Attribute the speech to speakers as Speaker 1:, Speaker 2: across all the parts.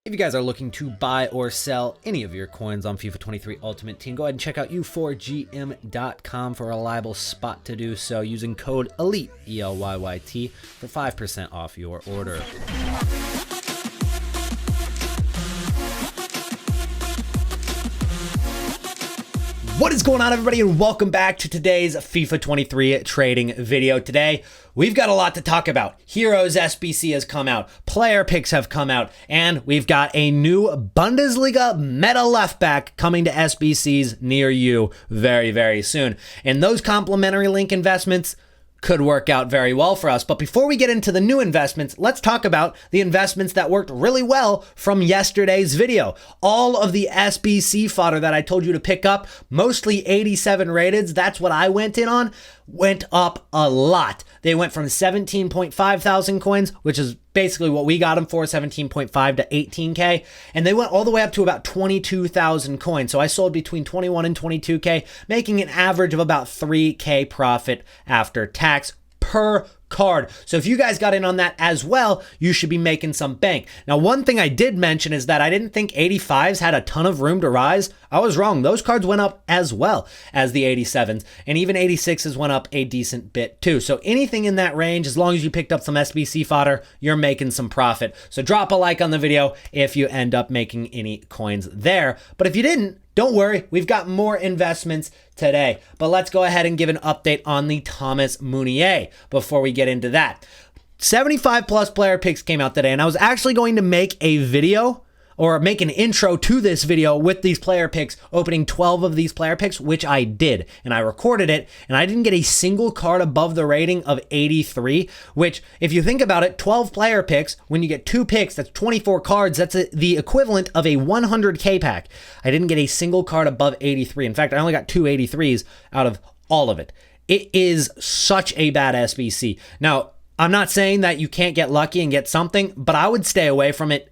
Speaker 1: If you guys are looking to buy or sell any of your coins on FIFA 23 Ultimate Team, go ahead and check out u4gm.com for a reliable spot to do so using code ELYTE, ELYYT, for 5% off your order. What is going on, everybody, and welcome back to today's FIFA 23 trading video. Today, we've got a lot to talk about. Heroes SBC has come out, player picks have come out, and we've got a new Bundesliga meta left back coming to SBCs near you very, very soon. And those complimentary link investments could work out very well for us. But before we get into the new investments, let's talk about the investments that worked really well from yesterday's video. All of the SBC fodder that I told you to pick up, mostly 87 rated, that's what I went in on, went up a lot. They went from 17.5 thousand coins, which is basically what we got them for, 17.5 to 18K. And they went all the way up to about 22,000 coins. So I sold between 21 and 22K, making an average of about 3K profit after tax per card. So if you guys got in on that as well, you should be making some bank. Now, one thing I did mention is that I didn't think 85s had a ton of room to rise. I was wrong. Those cards went up as well as the 87s, and even 86s went up a decent bit too. So anything in that range, as long as you picked up some SBC fodder, you're making some profit. So drop a like on the video if you end up making any coins there. But if you didn't, don't worry, we've got more investments today. But let's go ahead and give an update on the Thomas Meunier before we get into that. 75 plus player picks came out today, and I was actually going to make a video or make an intro to this video with these player picks, opening 12 of these player picks, which I did, and I recorded it, and I didn't get a single card above the rating of 83, which, if you think about it, 12 player picks, when you get 2 picks, that's 24 cards, that's the equivalent of a 100K pack. I didn't get a single card above 83. In fact, I only got 2 83s out of all of it. It is such a bad SBC. Now, I'm not saying that you can't get lucky and get something, but I would stay away from it.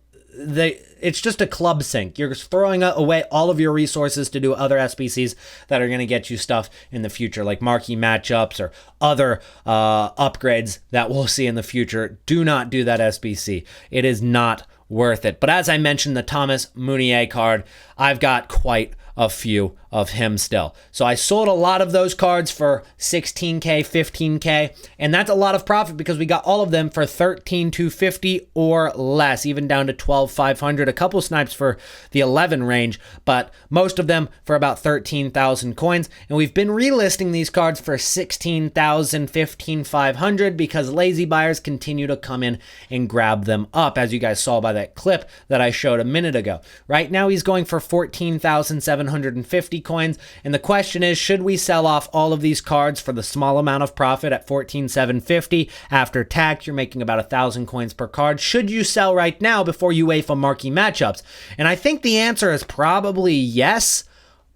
Speaker 1: It's just a club sink. You're throwing away all of your resources to do other SBCs that are going to get you stuff in the future, like marquee matchups or other upgrades that we'll see in the future. Do not do that SBC. It is not worth it. But as I mentioned, the Thomas Meunier card, I've got quite a few of him still. So I sold a lot of those cards for 16K, 15K, and that's a lot of profit because we got all of them for 13,250 or less, even down to 12,500. A couple snipes for the 11 range, but most of them for about 13,000 coins. And we've been relisting these cards for 16,000, 15,500 because lazy buyers continue to come in and grab them up, as you guys saw by that clip that I showed a minute ago. Right now he's going for 14,750 coins, and the question is, should we sell off all of these cards for the small amount of profit at 14,750? After tax, you're making about 1,000 coins per card. Should you sell right now before you wait for marquee matchups? And I think the answer is probably yes,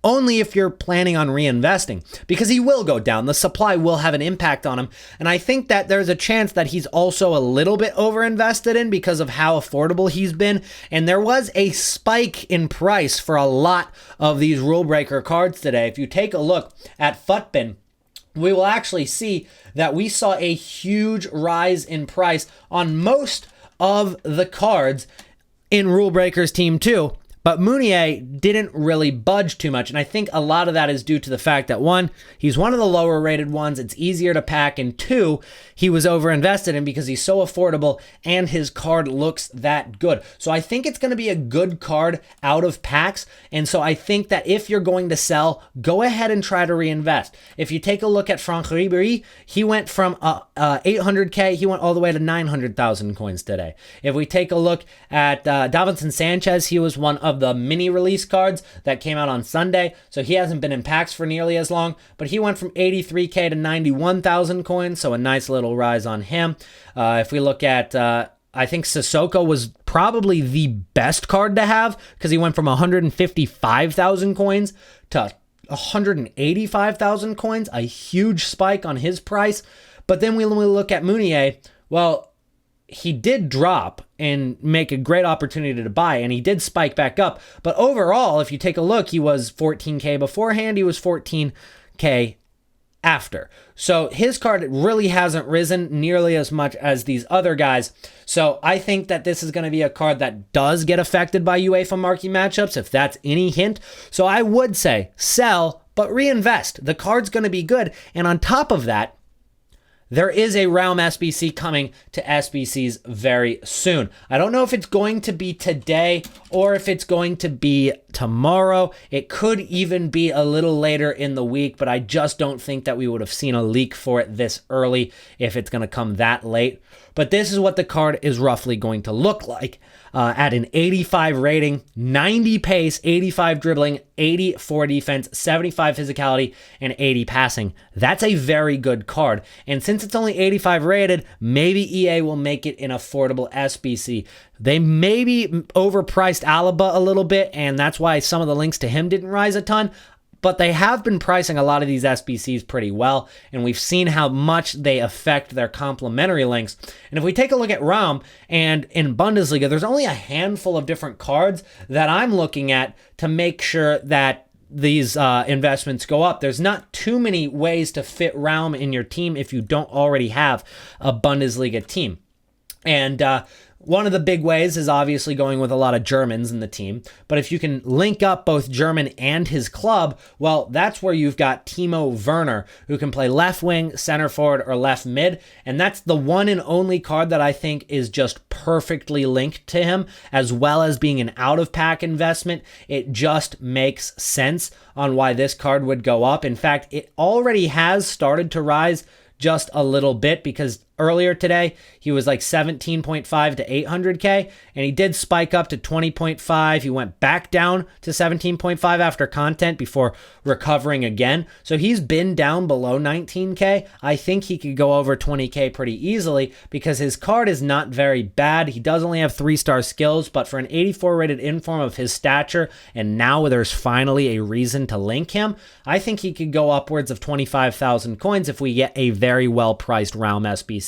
Speaker 1: only if you're planning on reinvesting, because he will go down. The supply will have an impact on him. And I think that there's a chance that he's also a little bit overinvested in because of how affordable he's been. And there was a spike in price for a lot of these rule breaker cards today. If you take a look at FUTBin, we will actually see that we saw a huge rise in price on most of the cards in Rule Breakers Team 2. But Meunier didn't really budge too much, and I think a lot of that is due to the fact that, one, he's one of the lower rated ones, it's easier to pack, and two, he was overinvested in because he's so affordable and his card looks that good. So I think it's going to be a good card out of packs, and so I think that if you're going to sell, go ahead and try to reinvest. If you take a look at Franck Ribéry, he went from 800K, he went all the way to 900,000 coins today. If we take a look at Davinson Sanchez, he was one of the mini release cards that came out on Sunday, so he hasn't been in packs for nearly as long, but he went from 83K to 91,000 coins, so a nice little rise on him. If we look at, I think Sissoko was probably the best card to have because he went from 155,000 coins to 185,000 coins, a huge spike on his price. But then when we look at Meunier, well, he did drop and make a great opportunity to buy, and he did spike back up. But overall, if you take a look, he was 14K beforehand, he was 14K after. So his card really hasn't risen nearly as much as these other guys. So I think that this is going to be a card that does get affected by UEFA marquee matchups, if that's any hint. So I would say sell, but reinvest. The card's going to be good. And on top of that, there is a RAUM SBC coming to SBCs very soon. I don't know if it's going to be today or if it's going to be tomorrow. It could even be a little later in the week, but I just don't think that we would have seen a leak for it this early if it's going to come that late. But this is what the card is roughly going to look like at an 85 rating, 90 pace, 85 dribbling, 84 defense, 75 physicality, and 80 passing. That's a very good card. And since it's only 85 rated, maybe EA will make it an affordable SBC. They maybe overpriced Alaba a little bit, and that's why some of the links to him didn't rise a ton. But they have been pricing a lot of these SBCs pretty well, and we've seen how much they affect their complementary links. And if we take a look at RAUM, and in Bundesliga, there's only a handful of different cards that I'm looking at to make sure that these investments go up. There's not too many ways to fit RAUM in your team if you don't already have a Bundesliga team. And one of the big ways is obviously going with a lot of Germans in the team. But if you can link up both German and his club, well, that's where you've got Timo Werner, who can play left wing, center forward, or left mid. And that's the one and only card that I think is just perfectly linked to him, as well as being an out-of-pack investment. It just makes sense on why this card would go up. In fact, it already has started to rise just a little bit, because earlier today he was like 17.5 to 800k, and he did spike up to 20.5. He went back down to 17.5 after content before recovering again. So he's been down below 19k. I think he could go over 20k pretty easily because his card is not very bad. He does only have 3-star skills, but for an 84 rated inform of his stature, and now there's finally a reason to link him, I think he could go upwards of 25,000 coins if we get a very well priced RAUM SBC.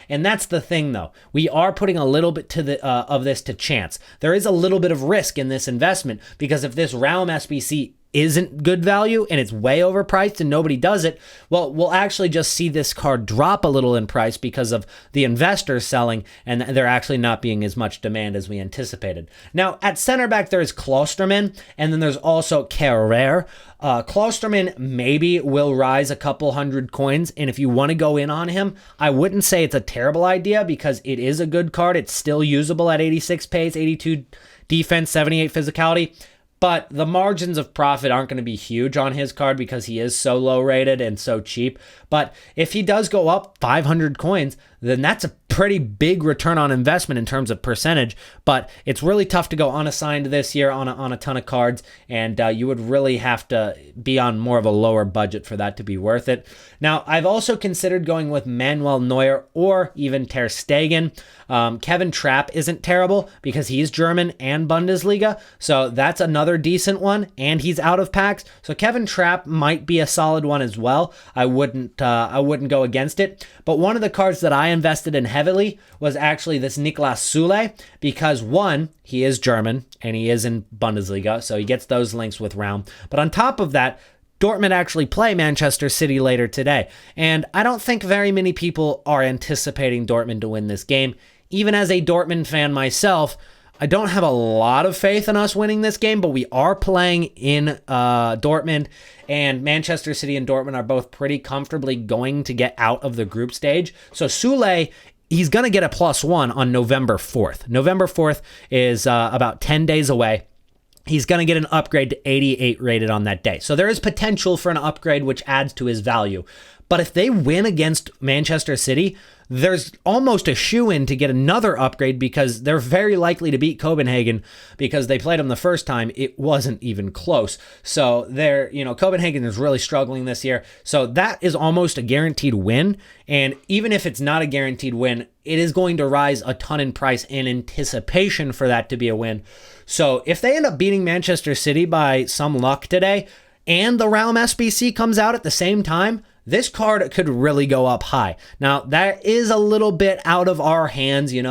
Speaker 1: And that's the thing, though. We are putting a little bit of this to chance. There is a little bit of risk in this investment, because if this RAUM SBC isn't good value and it's way overpriced and nobody does it, well, we'll actually just see this card drop a little in price because of the investors selling and there actually not being as much demand as we anticipated. Now, at center back, there's Klosterman, and then there's also Kerrer. Klosterman maybe will rise a couple hundred coins, and if you want to go in on him, I wouldn't say it's a terrible idea because it is a good card. It's still usable at 86 pace, 82 defense, 78 physicality. But the margins of profit aren't going to be huge on his card because he is so low rated and so cheap. But if he does go up 500 coins, then that's a pretty big return on investment in terms of percentage. But it's really tough to go unassigned this year on a ton of cards, and you would really have to be on more of a lower budget for that to be worth it. Now, I've also considered going with Manuel Neuer or even Ter Stegen. Kevin Trapp isn't terrible because he's German and Bundesliga, so that's another decent one, and he's out of packs. So Kevin Trapp might be a solid one as well. I wouldn't go against it. But one of the cards that I invested in heavily was actually this Niklas Süle, because one, he is German and he is in Bundesliga, so he gets those links with RAUM. But on top of that, Dortmund actually play Manchester City later today, and I don't think very many people are anticipating Dortmund to win this game. Even as a Dortmund fan myself, I don't have a lot of faith in us winning this game, but we are playing in Dortmund, and Manchester City and Dortmund are both pretty comfortably going to get out of the group stage. So Süle, he's going to get a +1 on November 4th. November 4th is about 10 days away. He's going to get an upgrade to 88 rated on that day. So there is potential for an upgrade, which adds to his value. But if they win against Manchester City, there's almost a shoo-in to get another upgrade because they're very likely to beat Copenhagen because they played them the first time. It wasn't even close. So Copenhagen is really struggling this year. So that is almost a guaranteed win. And even if it's not a guaranteed win, it is going to rise a ton in price in anticipation for that to be a win. So if they end up beating Manchester City by some luck today, and the RAUM SBC comes out at the same time, this card could really go up high. Now, that is a little bit out of our hands, if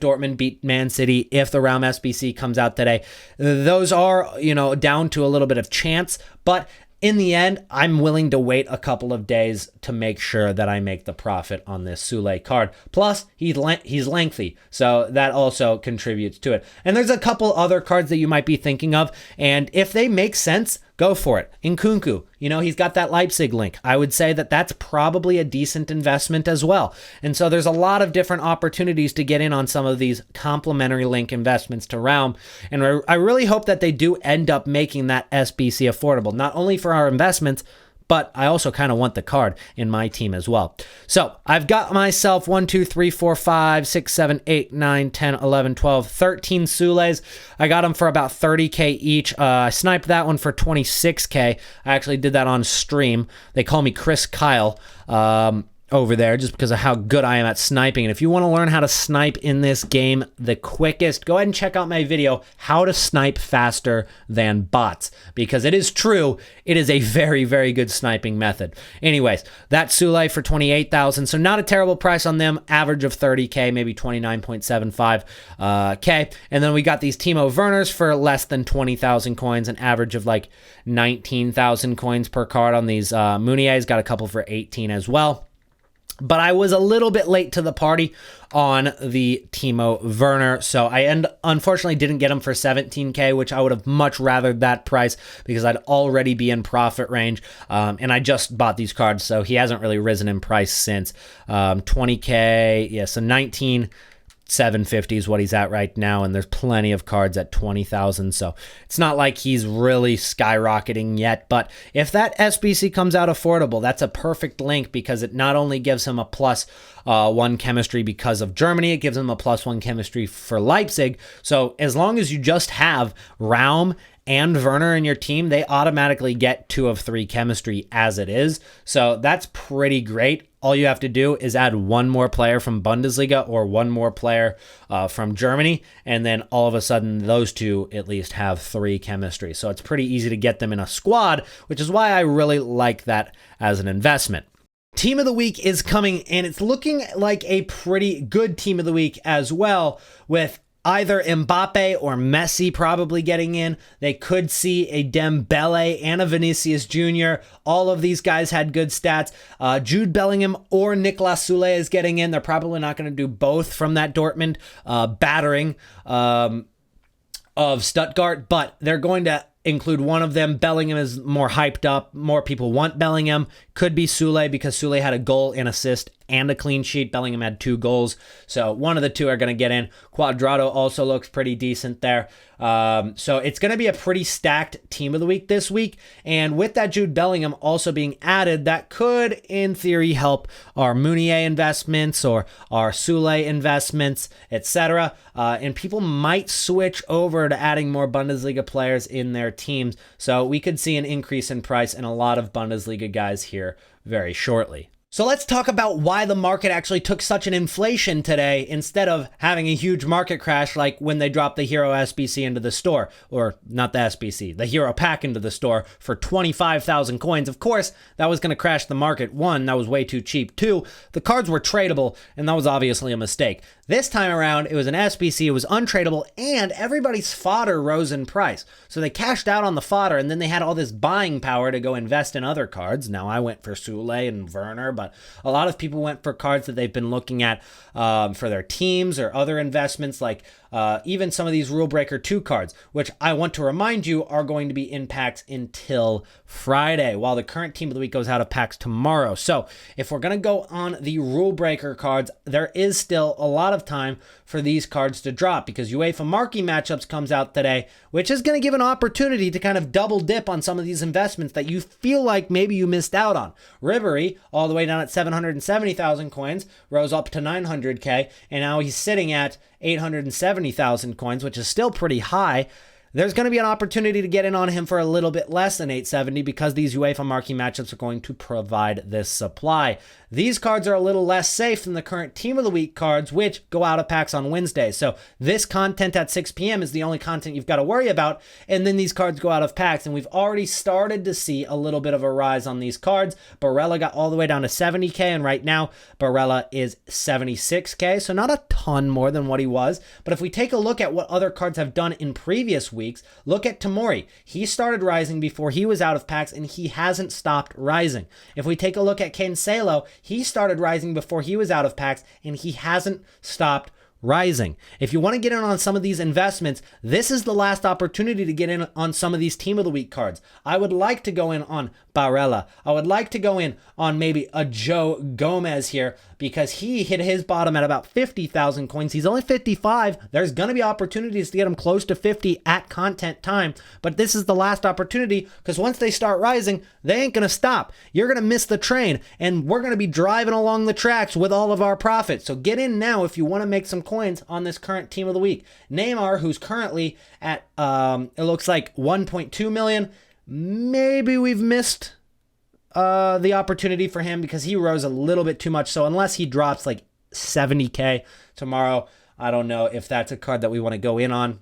Speaker 1: Dortmund beat Man City, if the RAUM SBC comes out today. Those are, down to a little bit of chance, but in the end, I'm willing to wait a couple of days to make sure that I make the profit on this Sule card. Plus, he's lengthy, so that also contributes to it. And there's a couple other cards that you might be thinking of, and if they make sense, go for it. Nkunku, he's got that Leipzig link. I would say that that's probably a decent investment as well. And so there's a lot of different opportunities to get in on some of these complementary link investments to RAUM. And I really hope that they do end up making that SBC affordable, not only for our investments, but I also kind of want the card in my team as well. So I've got myself 1, 2, 3, 4, 5, 6, 7, 8, 9, 10, 11, 12, 13 Sules. I got them for about 30K each. I sniped that one for 26K. I actually did that on stream. They call me Chris Kyle over there just because of how good I am at sniping. And if you want to learn how to snipe in this game the quickest, go ahead and check out my video, How to Snipe Faster Than Bots, because it is true, it is a very, very good sniping method. Anyways, that Sule for 28,000, so not a terrible price on them, average of 30K, maybe 29.75K. And then we got these Timo Werners for less than 20,000 coins, an average of like 19,000 coins per card on these. Meunier's got a couple for 18 as well. But I was a little bit late to the party on the Timo Werner, so I unfortunately didn't get him for 17K, which I would have much rather that price because I'd already be in profit range, and I just bought these cards, so he hasn't really risen in price since. 20K, yeah, so 19,750 is what he's at right now, and there's plenty of cards at 20,000, so it's not like he's really skyrocketing yet. But if that SBC comes out affordable, that's a perfect link because it not only gives him a +1 chemistry because of Germany, it gives him a +1 chemistry for Leipzig. So as long as you just have RAUM and Werner in your team, they automatically get 2 of 3 chemistry as it is. So that's pretty great. All you have to do is add one more player from Bundesliga or one more player from Germany, and then all of a sudden those two at least have 3 chemistry. So it's pretty easy to get them in a squad, which is why I really like that as an investment. Team of the week is coming, and it's looking like a pretty good team of the week as well, with either Mbappe or Messi probably getting in. They could see a Dembele and a Vinicius Jr. All of these guys had good stats. Jude Bellingham or Niklas Sule is getting in. They're probably not going to do both from that Dortmund battering of Stuttgart, but they're going to include one of them. Bellingham is more hyped up. More people want Bellingham. Could be Sule because Sule had a goal, an assist, and a clean sheet. Bellingham had 2 goals. So one of the two are going to get in. Cuadrado also looks pretty decent there. So it's going to be a pretty stacked team of the week this week. And with that Jude Bellingham also being added, that could, in theory, help our Meunier investments or our Sule investments, etc. And people might switch over to adding more Bundesliga players in their teams. So we could see an increase in price in a lot of Bundesliga guys here very shortly. So let's talk about why the market actually took such an inflation today instead of having a huge market crash like when they dropped the Hero SBC into the store, or not the SBC, the Hero pack into the store for 25,000 coins. Of course, that was going to crash the market. 1, that was way too cheap. 2, the cards were tradable, and that was obviously a mistake. This time around, it was an SBC, it was untradeable, and everybody's fodder rose in price. So they cashed out on the fodder, and then they had all this buying power to go invest in other cards. Now, I went for Sule and Werner, but a lot of people went for cards that they've been looking at for their teams or other investments, like even some of these Rule Breaker 2 cards, which I want to remind you are going to be in packs until Friday, while the current team of the week goes out of packs tomorrow. So if we're going to go on the Rule Breaker cards, there is still a lot of time for these cards to drop because UEFA Marquee Matchups comes out today, which is going to give an opportunity to kind of double dip on some of these investments that you feel like maybe you missed out on. Ribery, all the way down at 770,000 coins, rose up to 900K, and now he's sitting at 870,000 coins, which is still pretty high. There's going to be an opportunity to get in on him for a little bit less than 870 because these UEFA Marquee Matchups are going to provide this supply. These cards are a little less safe than the current Team of the Week cards, which go out of packs on Wednesday. So this content at 6 p.m. is the only content you've got to worry about, and then these cards go out of packs, and we've already started to see a little bit of a rise on these cards. Barella got all the way down to 70K, and right now Barella is 76K, so not a ton more than what he was. But if we take a look at what other cards have done in previous weeks, weeks. Look at Tamori. He started rising before he was out of packs, and he hasn't stopped rising. If we take a look at Cancelo, he started rising before he was out of packs, and he hasn't stopped rising. If you want to get in on some of these investments, this is the last opportunity to get in on some of these Team of the Week cards. I would like to go in on Barella. I would like to go in on maybe a Joe Gomez here because he hit his bottom at about 50,000 coins. He's only 55. There's going to be opportunities to get him close to 50 at content time, but this is the last opportunity because once they start rising, they ain't going to stop. You're going to miss the train, and we're going to be driving along the tracks with all of our profits. So get in now if you want to make some coins on this current Team of the Week. Neymar, who's currently at, it looks like 1.2 million. Maybe we've missed the opportunity for him because he rose a little bit too much. So unless he drops like 70K tomorrow, I don't know if that's a card that we want to go in on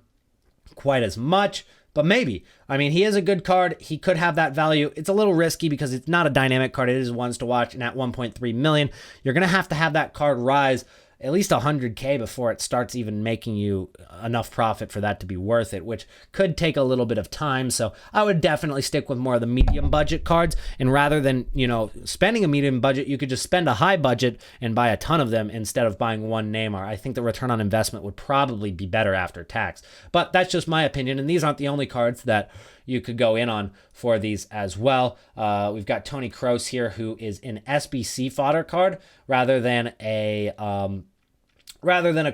Speaker 1: quite as much, but maybe. I mean, he is a good card. He could have that value. It's a little risky because it's not a dynamic card. It is ones to watch, and at 1.3 million, you're going to have that card rise at least 100K before it starts even making you enough profit for that to be worth it, which could take a little bit of time. So I would definitely stick with more of the medium budget cards. And rather than, spending a medium budget, you could just spend a high budget and buy a ton of them instead of buying one Neymar. I think the return on investment would probably be better after tax. But that's just my opinion. And these aren't the only cards that you could go in on for these as well. We've got Toni Kroos here, who is an SBC fodder card rather than a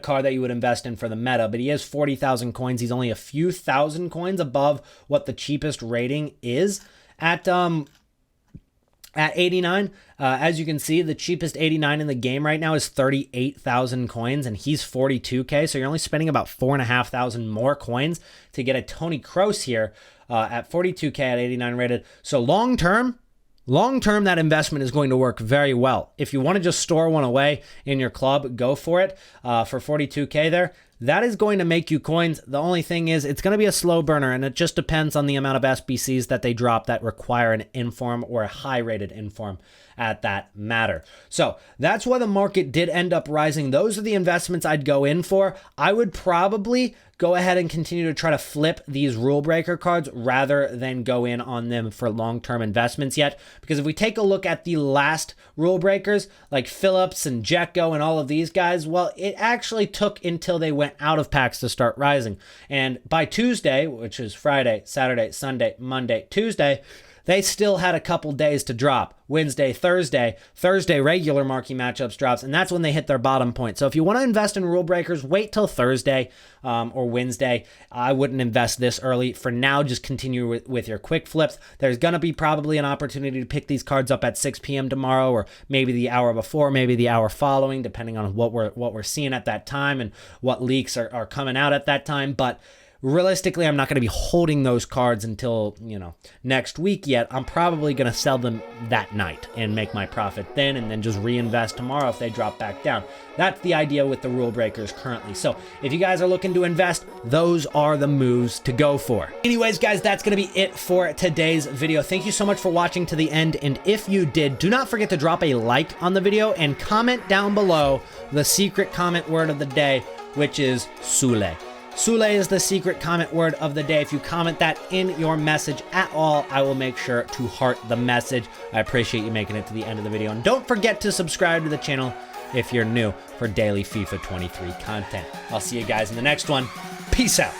Speaker 1: card that you would invest in for the meta, but he has 40,000 coins. He's only a few thousand coins above what the cheapest rating is at 89. As you can see, the cheapest 89 in the game right now is 38,000 coins, and he's 42K. So you're only spending about 4,500 more coins to get a Toni Kroos here at 42K at 89 rated. So long term, that investment is going to work very well. If you want to just store one away in your club, go for it for 42K there. That is going to make you coins. The only thing is it's going to be a slow burner, and it just depends on the amount of SBCs that they drop that require an inform or a high-rated inform at that matter. So that's why the market did end up rising. Those are the investments I'd go in for. I would probably go ahead and continue to try to flip these rule breaker cards rather than go in on them for long-term investments yet. Because if we take a look at the last rule breakers, like Phillips and Dzeko and all of these guys, well, it actually took until they went out of packs to start rising. And by Tuesday, which is Friday, Saturday, Sunday, Monday, Tuesday, they still had a couple days to drop. Wednesday, Thursday regular marquee matchups drops, and that's when they hit their bottom point. So if you want to invest in rule breakers, wait till Thursday or Wednesday. I wouldn't invest this early. For now, just continue with your quick flips. There's going to be probably an opportunity to pick these cards up at 6 p.m. tomorrow, or maybe the hour before, maybe the hour following, depending on what we're seeing at that time and what leaks are coming out at that time. But realistically, I'm not going to be holding those cards until, next week yet. I'm probably going to sell them that night and make my profit then, and then just reinvest tomorrow if they drop back down. That's the idea with the rule breakers currently. So if you guys are looking to invest, those are the moves to go for. Anyways, guys, that's going to be it for today's video. Thank you so much for watching to the end. And if you did, do not forget to drop a like on the video and comment down below the secret comment word of the day, which is Sule. Sule is the secret comment word of the day. If you comment that in your message at all, I will make sure to heart the message. I appreciate you making it to the end of the video. And don't forget to subscribe to the channel if you're new for daily FIFA 23 content. I'll see you guys in the next one. Peace out.